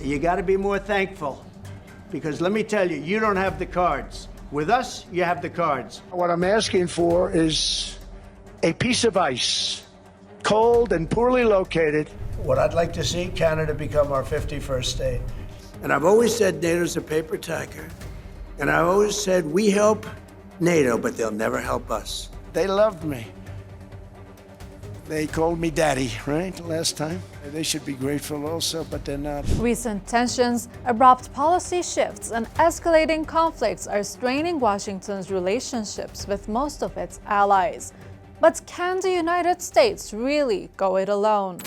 You got to be more thankful, because let me tell you, you don't have the cards. With us, you have the cards. What I'm asking for is a piece of ice, cold and poorly located. What I'd like to see, Canada become our 51st state. And I've always said NATO's a paper tiger. And I've always said we help NATO, but they'll never help us. They loved me. They called me daddy, right, last time? They should be grateful also, but they're not. Recent tensions, abrupt policy shifts, and escalating conflicts are straining Washington's relationships with most of its allies. But can the United States really go it alone?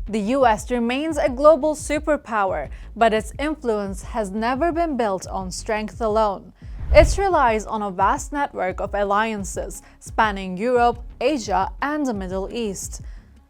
The US remains a global superpower, but its influence has never been built on strength alone. It relies on a vast network of alliances spanning Europe, Asia, and the Middle East.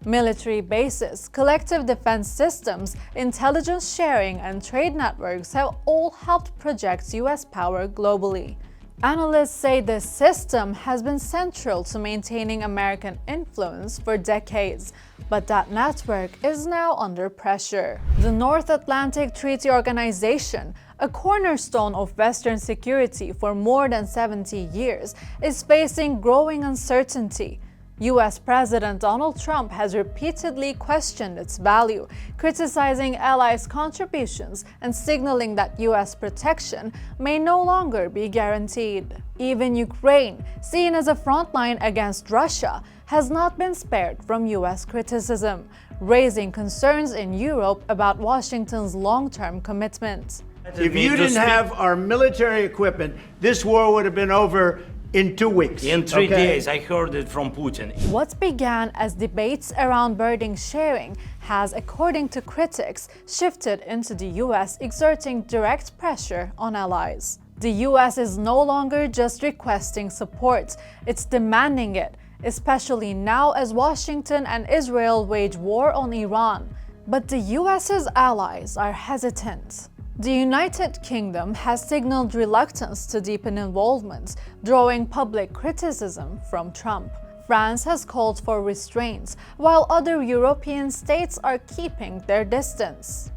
Military bases, collective defense systems, intelligence sharing, and trade networks have all helped project US power globally. Analysts say this system has been central to maintaining American influence for decades, but that network is now under pressure. The North Atlantic Treaty Organization, a cornerstone of Western security for more than 70 years, is facing growing uncertainty. US President Donald Trump has repeatedly questioned its value, criticizing allies' contributions and signaling that US protection may no longer be guaranteed. Even Ukraine, seen as a frontline against Russia, has not been spared from US criticism, raising concerns in Europe about Washington's long-term commitment. If you didn't have our military equipment, this war would have been over in 2 weeks. In 3 days, I heard it from Putin. What began as debates around burden sharing has, according to critics, shifted into the US exerting direct pressure on allies. The US is no longer just requesting support, it's demanding it, especially now as Washington and Israel wage war on Iran. But the US's allies are hesitant. The United Kingdom has signaled reluctance to deepen involvement, drawing public criticism from Trump. France has called for restraints, while other European states are keeping their distance.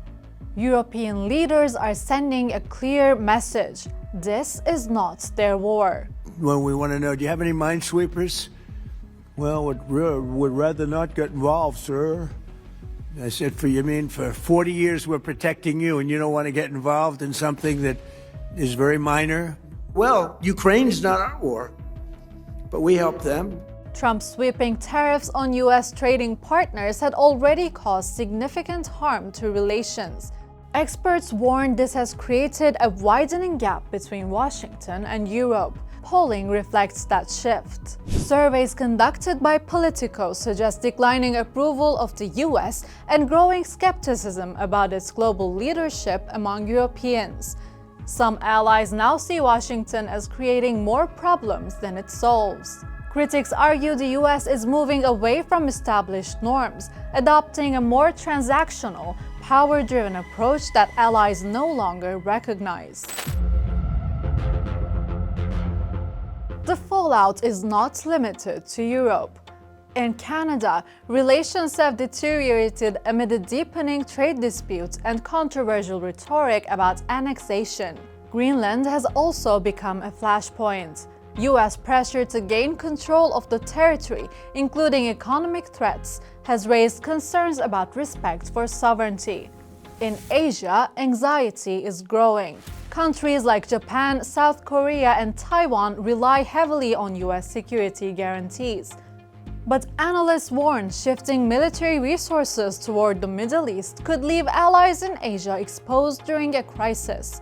European leaders are sending a clear message: this is not their war. Well, we want to know, do you have any minesweepers? Well, would rather not get involved, sir. I said, for 40 years we're protecting you and you don't want to get involved in something that is very minor? Well, Ukraine's not our war, but we help them. Trump's sweeping tariffs on US trading partners had already caused significant harm to relations. Experts warn this has created a widening gap between Washington and Europe. Polling reflects that shift. Surveys conducted by Politico suggest declining approval of the US and growing skepticism about its global leadership among Europeans. Some allies now see Washington as creating more problems than it solves. Critics argue the US is moving away from established norms, adopting a more transactional, power-driven approach that allies no longer recognize. The fallout is not limited to Europe. In Canada, relations have deteriorated amid a deepening trade dispute and controversial rhetoric about annexation. Greenland has also become a flashpoint. US pressure to gain control of the territory, including economic threats, has raised concerns about respect for sovereignty. In Asia, anxiety is growing. Countries like Japan, South Korea, and Taiwan rely heavily on US security guarantees. But analysts warn shifting military resources toward the Middle East could leave allies in Asia exposed during a crisis.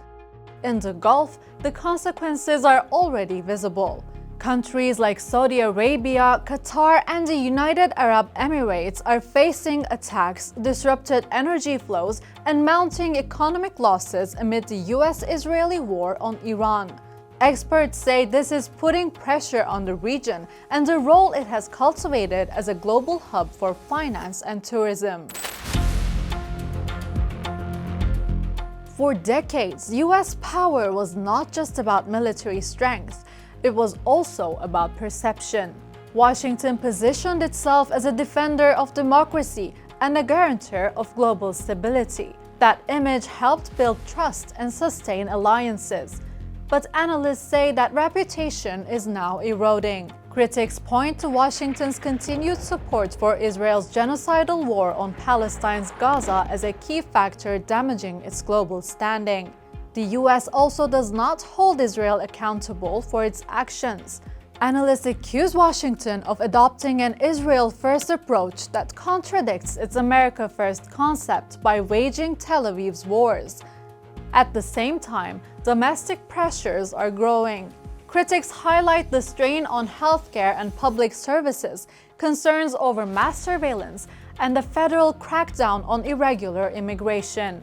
In the Gulf, the consequences are already visible. Countries like Saudi Arabia, Qatar, and the United Arab Emirates are facing attacks, disrupted energy flows, and mounting economic losses amid the US-Israeli war on Iran. Experts say this is putting pressure on the region and the role it has cultivated as a global hub for finance and tourism. For decades, US power was not just about military strength. It was also about perception. Washington positioned itself as a defender of democracy, and a guarantor of global stability. That image helped build trust and sustain alliances. But analysts say that reputation is now eroding. Critics point to Washington's continued support for Israel's genocidal war on Palestine's Gaza as a key factor damaging its global standing. The US also does not hold Israel accountable for its actions. Analysts accuse Washington of adopting an Israel-first approach that contradicts its America-first concept by waging Tel Aviv's wars. At the same time, domestic pressures are growing. Critics highlight the strain on healthcare and public services, concerns over mass surveillance, and the federal crackdown on irregular immigration.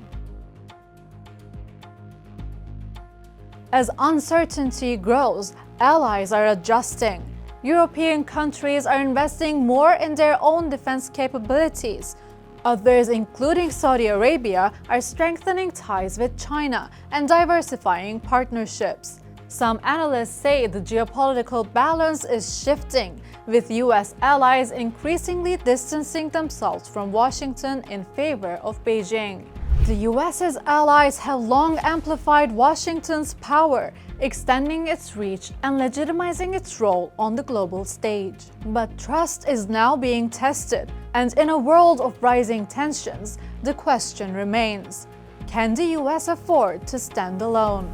As uncertainty grows, allies are adjusting. European countries are investing more in their own defense capabilities. Others, including Saudi Arabia, are strengthening ties with China and diversifying partnerships. Some analysts say the geopolitical balance is shifting, with US allies increasingly distancing themselves from Washington in favor of Beijing. The US's allies have long amplified Washington's power, extending its reach and legitimizing its role on the global stage. But trust is now being tested, and in a world of rising tensions, the question remains: can the US afford to stand alone?